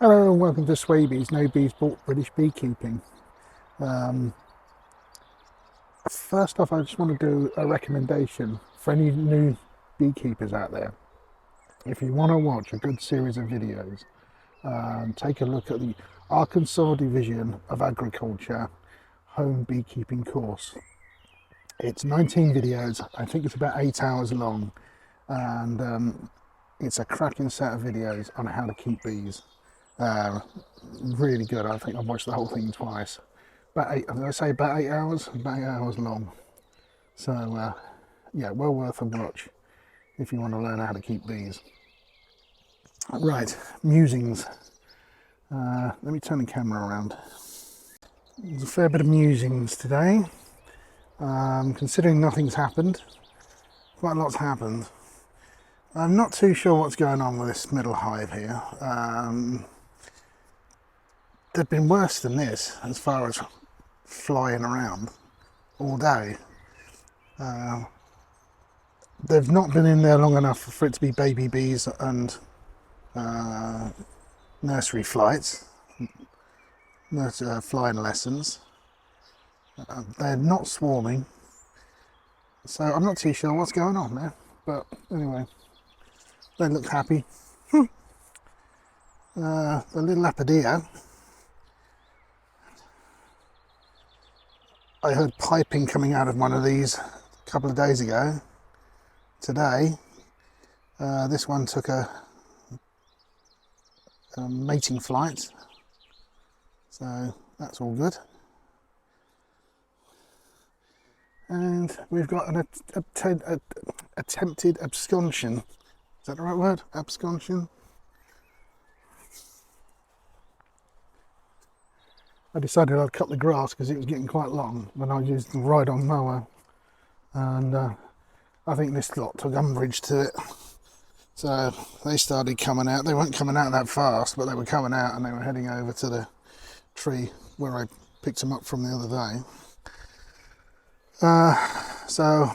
Hello and welcome to Swabies, No Bees Bought British Beekeeping. Um, First off, I just want to do a recommendation for any new beekeepers out there. If you want to watch a good series of videos, take a look at the Arkansas Division of Agriculture Home Beekeeping course. It's 19 videos, I think it's about 8 hours long, and it's a cracking set of videos on how to keep bees. Really good. I think I've watched the whole thing twice. About 8, did I say about 8 hours? About 8 hours long. So, yeah, well worth a watch if you want to learn how to keep bees. Right, musings. Let me turn the camera around. There's a fair bit of musings today. Considering nothing's happened, quite a lot's happened. I'm not too sure what's going on with this middle hive here. They've been worse than this as far as flying around all day. They've not been in there long enough for it to be baby bees and nursery flights, flying lessons. They're not swarming, so I'm not too sure what's going on there, but anyway, they look happy. The little apodea, I heard piping coming out of one of these a couple of days ago. Today, this one took a mating flight, so that's all good. And we've got an attempted absconsion. Is that the right word? Absconsion? I decided I'd cut the grass because it was getting quite long when I used the ride-on mower, and I think this lot took umbrage to it. So they started coming out. They weren't coming out that fast, but they were coming out and they were heading over to the tree where I picked them up from the other day. So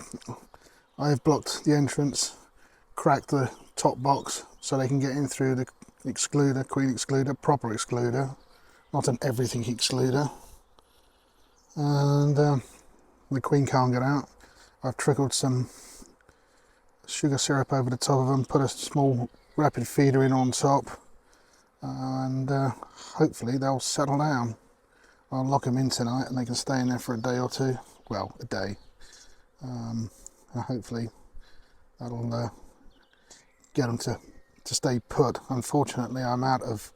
I've blocked the entrance, cracked the top box so they can get in through the excluder, queen excluder, proper excluder, not an everything excluder. And the queen can't get out. I've trickled some sugar syrup over the top of them, put a small rapid feeder in on top, and hopefully they'll settle down. I'll lock them in tonight and they can stay in there for a day or two. Well, a day. Hopefully that'll get them to stay put. Unfortunately, I'm out of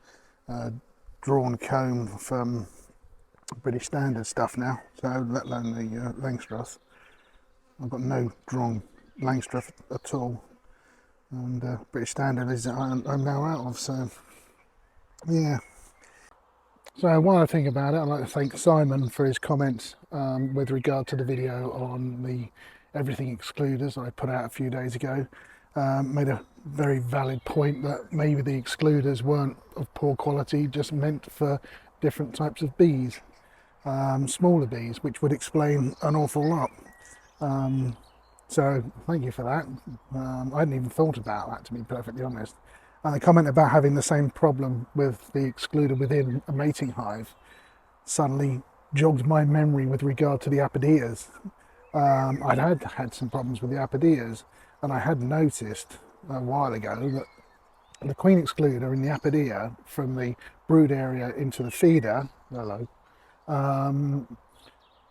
drawn comb from British Standard stuff now, so let alone the Langstroth. I've got no drawn Langstroth at all, and British Standard is I'm now out of, so yeah. So while I think about it, I'd like to thank Simon for his comments with regard to the video on the everything excluders I put out a few days ago. Made a very valid point that maybe the excluders weren't of poor quality, just meant for different types of bees, smaller bees, which would explain an awful lot. So thank you for that. I hadn't even thought about that, to be perfectly honest. And the comment about having the same problem with the excluder within a mating hive suddenly jogged my memory with regard to the apodeas. I'd had some problems with the apodeas, and I had noticed a while ago that the queen excluder in the apodea from the brood area into the feeder,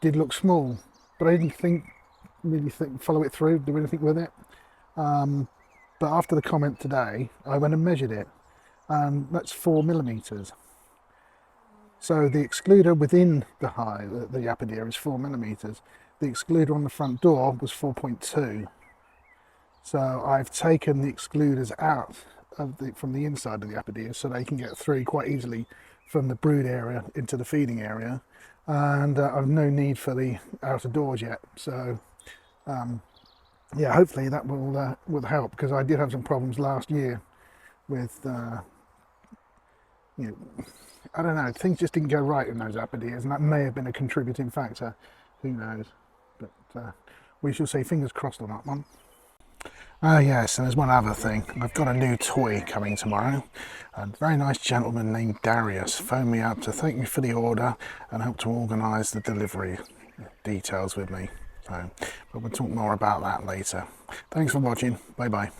did look small, but I didn't really follow it through, do anything with it. But after the comment today, I went and measured it, and that's 4 millimeters. So the excluder within the hive, the apodea, is 4 millimeters. The excluder on the front door was 4.2. So I've taken the excluders out of from the inside of the apodea so they can get through quite easily from the brood area into the feeding area, and I've no need for the outer doors yet. So yeah, hopefully that will help, because I did have some problems last year with I don't know, things just didn't go right in those apodeas, and that may have been a contributing factor. Who knows? But we shall see. Fingers crossed on that one. Oh yes, and there's one other thing. I've got a new toy coming tomorrow. A very nice gentleman named Darius phoned me up to thank me for the order and help to organise the delivery details with me. So, but we'll talk more about that later. Thanks for watching. Bye bye.